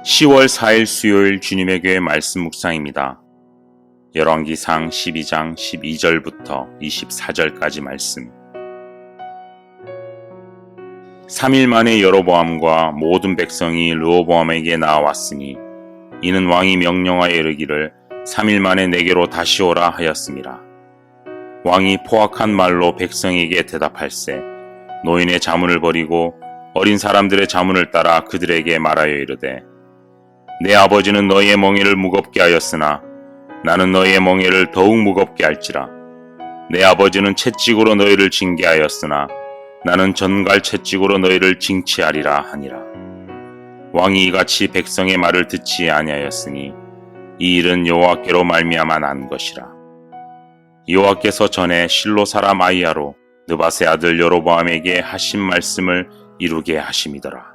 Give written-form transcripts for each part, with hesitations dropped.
10월 4일 수요일 주님의 교회 말씀 묵상입니다. 열왕기상 12장 12절부터 24절까지 말씀. 3일 만에 여로보암과 모든 백성이 르호보암에게 나아왔으니 이는 왕이 명령하여 이르기를 3일 만에 내게로 다시 오라 하였습니다. 왕이 포악한 말로 백성에게 대답할세 노인의 자문을 버리고 어린 사람들의 자문을 따라 그들에게 말하여 이르되 내 아버지는 너희의 멍에를 무겁게 하였으나 나는 너희의 멍에를 더욱 무겁게 할지라. 내 아버지는 채찍으로 너희를 징계하였으나 나는 전갈 채찍으로 너희를 징치하리라 하니라. 왕이 이같이 백성의 말을 듣지 아니하였으니 이 일은 여호와께로 말미암아 난 것이라. 여호와께서 전에 실로 사람 아히야로 느밧의 아들 여로보암에게 하신 말씀을 이루게 하심이더라.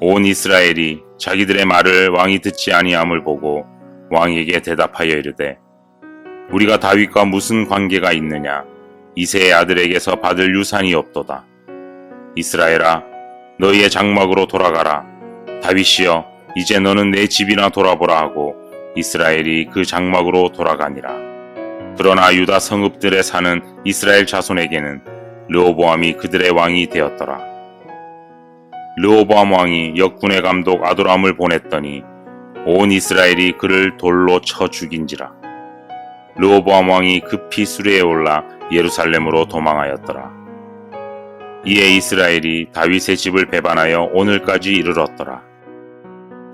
온 이스라엘이 자기들의 말을 왕이 듣지 아니함을 보고 왕에게 대답하여 이르되 우리가 다윗과 무슨 관계가 있느냐. 이새의 아들에게서 받을 유산이 없도다. 이스라엘아 너희의 장막으로 돌아가라. 다윗이여 이제 너는 내 집이나 돌아보라 하고 이스라엘이 그 장막으로 돌아가니라. 그러나 유다 성읍들에 사는 이스라엘 자손에게는 르호보암이 그들의 왕이 되었더라. 르호보암 왕이 역군의 감독 아도람을 보냈더니 온 이스라엘이 그를 돌로 쳐 죽인지라. 르호보암 왕이 급히 수레에 올라 예루살렘으로 도망하였더라. 이에 이스라엘이 다윗의 집을 배반하여 오늘까지 이르렀더라.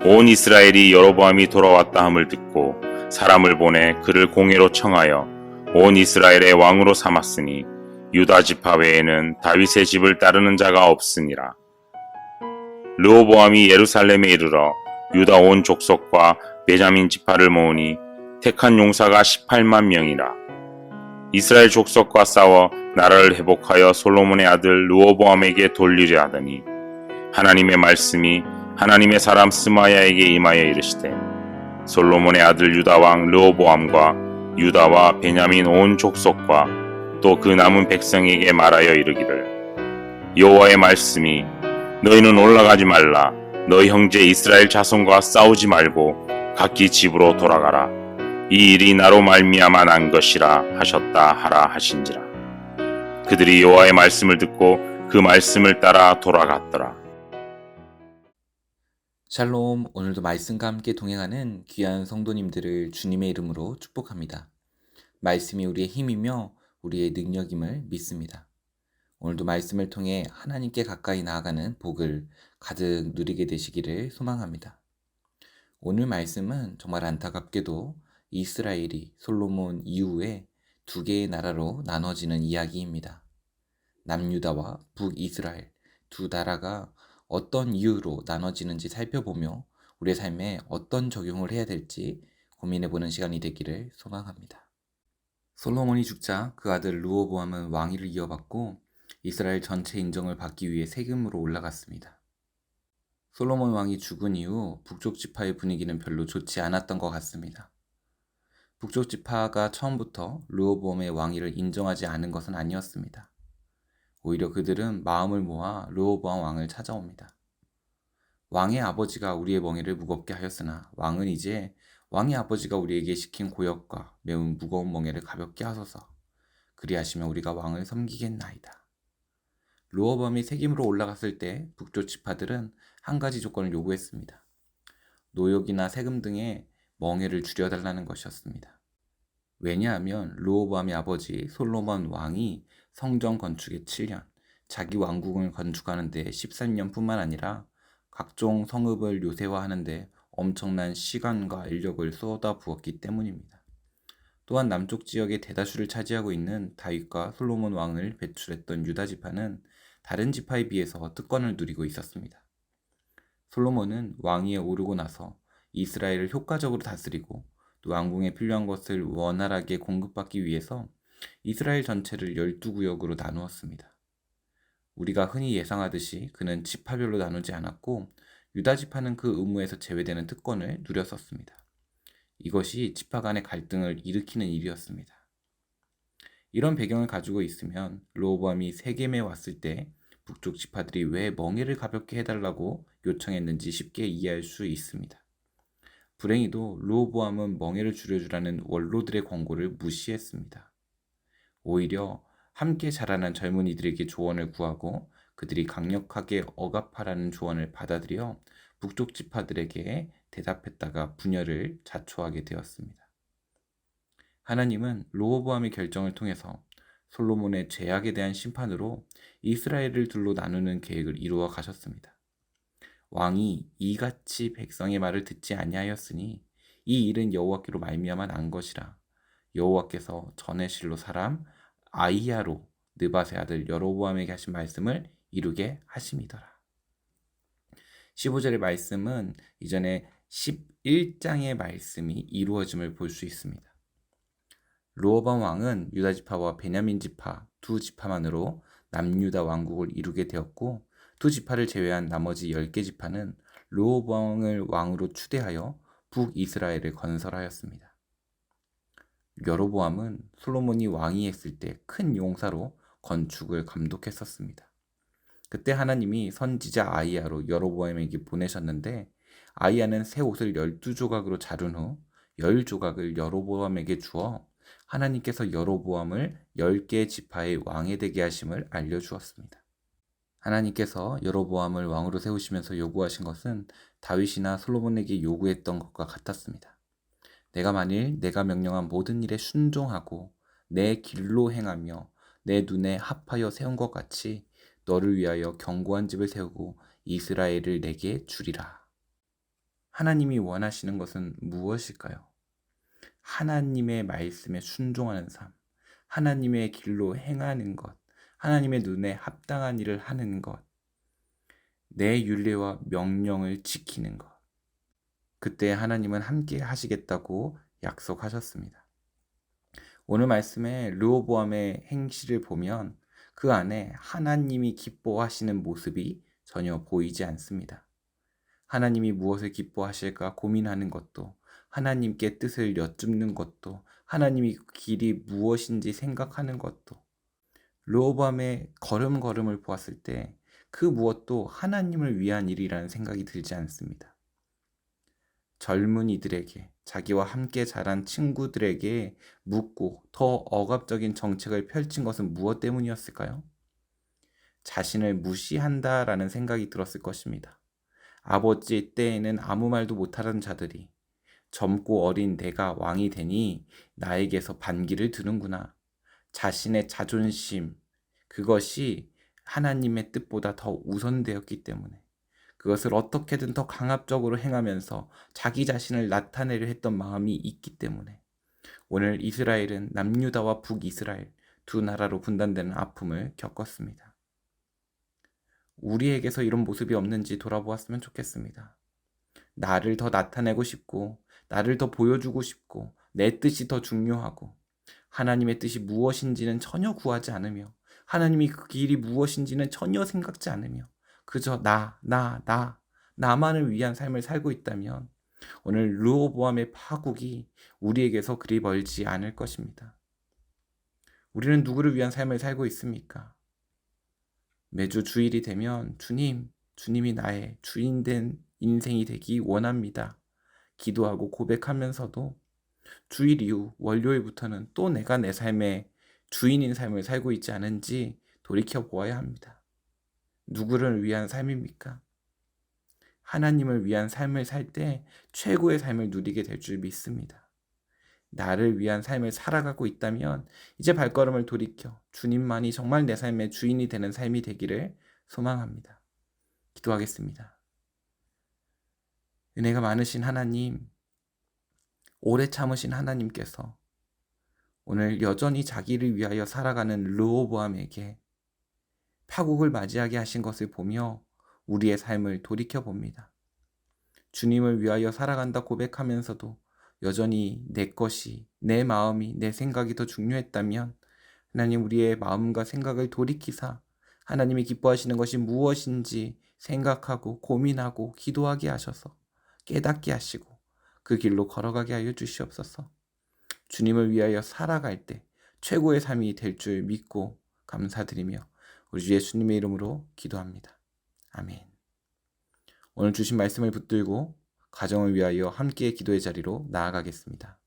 온 이스라엘이 여로보암이 돌아왔다 함을 듣고 사람을 보내 그를 공회로 청하여 온 이스라엘의 왕으로 삼았으니 유다 지파 외에는 다윗의 집을 따르는 자가 없으니라. 르호보암이 예루살렘에 이르러 유다 온 족속과 베냐민 지파를 모으니 택한 용사가 18만 명이라. 이스라엘 족속과 싸워 나라를 회복하여 솔로몬의 아들 르호보암에게 돌리려 하더니 하나님의 말씀이 하나님의 사람 스마야에게 임하여 이르시되 솔로몬의 아들 유다 왕 르호보암과 유다와 베냐민 온 족속과 또 그 남은 백성에게 말하여 이르기를 여호와의 말씀이 너희는 올라가지 말라. 너희 형제 이스라엘 자손과 싸우지 말고 각기 집으로 돌아가라. 이 일이 나로 말미암아 난 것이라 하셨다 하라 하신지라. 그들이 여호와의 말씀을 듣고 그 말씀을 따라 돌아갔더라. 샬롬, 오늘도 말씀과 함께 동행하는 귀한 성도님들을 주님의 이름으로 축복합니다. 말씀이 우리의 힘이며 우리의 능력임을 믿습니다. 오늘도 말씀을 통해 하나님께 가까이 나아가는 복을 가득 누리게 되시기를 소망합니다. 오늘 말씀은 정말 안타깝게도 이스라엘이 솔로몬 이후에 두 개의 나라로 나눠지는 이야기입니다. 남유다와 북이스라엘 두 나라가 어떤 이유로 나눠지는지 살펴보며 우리의 삶에 어떤 적용을 해야 될지 고민해보는 시간이 되기를 소망합니다. 솔로몬이 죽자 그 아들 르호보암은 왕위를 이어받고 이스라엘 전체 인정을 받기 위해 세금으로 올라갔습니다. 솔로몬 왕이 죽은 이후 북쪽 지파의 분위기는 별로 좋지 않았던 것 같습니다. 북쪽 지파가 처음부터 르호보암의 왕위를 인정하지 않은 것은 아니었습니다. 오히려 그들은 마음을 모아 르호보암 왕을 찾아옵니다. 왕의 아버지가 우리의 멍에를 무겁게 하였으나 왕은 이제 왕의 아버지가 우리에게 시킨 고역과 매우 무거운 멍에를 가볍게 하소서. 그리하시면 우리가 왕을 섬기겠나이다. 르호보암이 세김으로 올라갔을 때 북쪽 지파들은 한 가지 조건을 요구했습니다. 노역이나 세금 등의 멍에를 줄여달라는 것이었습니다. 왜냐하면 르호보암의 아버지 솔로몬 왕이 성전 건축에 7년, 자기 왕궁을 건축하는 데 13년뿐만 아니라 각종 성읍을 요새화하는 데 엄청난 시간과 인력을 쏟아부었기 때문입니다. 또한 남쪽 지역의 대다수를 차지하고 있는 다윗과 솔로몬 왕을 배출했던 유다 지파는 다른 지파에 비해서 특권을 누리고 있었습니다. 솔로몬은 왕위에 오르고 나서 이스라엘을 효과적으로 다스리고 또 왕궁에 필요한 것을 원활하게 공급받기 위해서 이스라엘 전체를 12구역으로 나누었습니다. 우리가 흔히 예상하듯이 그는 지파별로 나누지 않았고 유다 지파는 그 의무에서 제외되는 특권을 누렸었습니다. 이것이 지파 간의 갈등을 일으키는 일이었습니다. 이런 배경을 가지고 있으면 르호보암이 세겜에 왔을 때 북쪽 지파들이 왜 멍에를 가볍게 해달라고 요청했는지 쉽게 이해할 수 있습니다. 불행히도 르호보암은 멍에를 줄여주라는 원로들의 권고를 무시했습니다. 오히려 함께 자라난 젊은이들에게 조언을 구하고 그들이 강력하게 억압하라는 조언을 받아들여 북쪽 지파들에게 대답했다가 분열을 자초하게 되었습니다. 하나님은 르호보암의 결정을 통해서 솔로몬의 죄악에 대한 심판으로 이스라엘을 둘로 나누는 계획을 이루어 가셨습니다. 왕이 이같이 백성의 말을 듣지 아니하였으니 이 일은 여호와께로 말미암아 난 것이라. 여호와께서 전에 실로 사람 아이야로 느밧의 아들 여로보암에게 하신 말씀을 이루게 하심이더라. 15절의 말씀은 이전에 11장의 말씀이 이루어짐을 볼 수 있습니다. 르호보암 왕은 유다 지파와 베냐민 지파 두 지파만으로 남유다 왕국을 이루게 되었고 두 지파를 제외한 나머지 10개 지파는 르호보암을 왕으로 추대하여 북이스라엘을 건설하였습니다. 여로보암은 솔로몬이 왕이 했을 때 큰 용사로 건축을 감독했었습니다. 그때 하나님이 선지자 아이야로 여로보암에게 보내셨는데 아이야는 새 옷을 12조각으로 자른 후 10조각을 여로보암에게 주어 하나님께서 여로보암을 10개 지파의 왕이 되게 하심을 알려주었습니다. 하나님께서 여로보암을 왕으로 세우시면서 요구하신 것은 다윗이나 솔로몬에게 요구했던 것과 같았습니다. 내가 만일 내가 명령한 모든 일에 순종하고 내 길로 행하며 내 눈에 합하여 세운 것 같이 너를 위하여 견고한 집을 세우고 이스라엘을 내게 주리라. 하나님이 원하시는 것은 무엇일까요? 하나님의 말씀에 순종하는 삶, 하나님의 길로 행하는 것, 하나님의 눈에 합당한 일을 하는 것, 내 율례와 명령을 지키는 것. 그때 하나님은 함께 하시겠다고 약속하셨습니다. 오늘 말씀에 르호보암의 행실을 보면 그 안에 하나님이 기뻐하시는 모습이 전혀 보이지 않습니다. 하나님이 무엇을 기뻐하실까 고민하는 것도, 하나님께 뜻을 여쭙는 것도, 하나님이 그 길이 무엇인지 생각하는 것도, 르호보암의 걸음걸음을 보았을 때 그 무엇도 하나님을 위한 일이라는 생각이 들지 않습니다. 젊은이들에게, 자기와 함께 자란 친구들에게 묻고 더 억압적인 정책을 펼친 것은 무엇 때문이었을까요? 자신을 무시한다라는 생각이 들었을 것입니다. 아버지 때에는 아무 말도 못하던 자들이 젊고 어린 내가 왕이 되니 나에게서 반기를 드는구나. 자신의 자존심, 그것이 하나님의 뜻보다 더 우선되었기 때문에 그것을 어떻게든 더 강압적으로 행하면서 자기 자신을 나타내려 했던 마음이 있기 때문에 오늘 이스라엘은 남유다와 북이스라엘 두 나라로 분단되는 아픔을 겪었습니다. 우리에게서 이런 모습이 없는지 돌아보았으면 좋겠습니다. 나를 더 나타내고 싶고 나를 더 보여주고 싶고 내 뜻이 더 중요하고 하나님의 뜻이 무엇인지는 전혀 구하지 않으며 하나님이 그 길이 무엇인지는 전혀 생각지 않으며 그저 나만을 위한 삶을 살고 있다면 오늘 르호보암의 파국이 우리에게서 그리 멀지 않을 것입니다. 우리는 누구를 위한 삶을 살고 있습니까? 매주 주일이 되면 주님이 나의 주인된 인생이 되기 원합니다. 기도하고 고백하면서도 주일 이후 월요일부터는 또 내가 내 삶의 주인인 삶을 살고 있지 않은지 돌이켜 보아야 합니다. 누구를 위한 삶입니까? 하나님을 위한 삶을 살 때 최고의 삶을 누리게 될 줄 믿습니다. 나를 위한 삶을 살아가고 있다면 이제 발걸음을 돌이켜 주님만이 정말 내 삶의 주인이 되는 삶이 되기를 소망합니다. 기도하겠습니다. 은혜가 많으신 하나님, 오래 참으신 하나님께서 오늘 여전히 자기를 위하여 살아가는 르호보암에게 파국을 맞이하게 하신 것을 보며 우리의 삶을 돌이켜봅니다. 주님을 위하여 살아간다 고백하면서도 여전히 내 것이, 내 마음이, 내 생각이 더 중요했다면 하나님 우리의 마음과 생각을 돌이키사 하나님이 기뻐하시는 것이 무엇인지 생각하고 고민하고 기도하게 하셔서 깨닫게 하시고 그 길로 걸어가게 하여 주시옵소서. 주님을 위하여 살아갈 때 최고의 삶이 될 줄 믿고 감사드리며 우리 주 예수님의 이름으로 기도합니다. 아멘. 오늘 주신 말씀을 붙들고 가정을 위하여 함께 기도의 자리로 나아가겠습니다.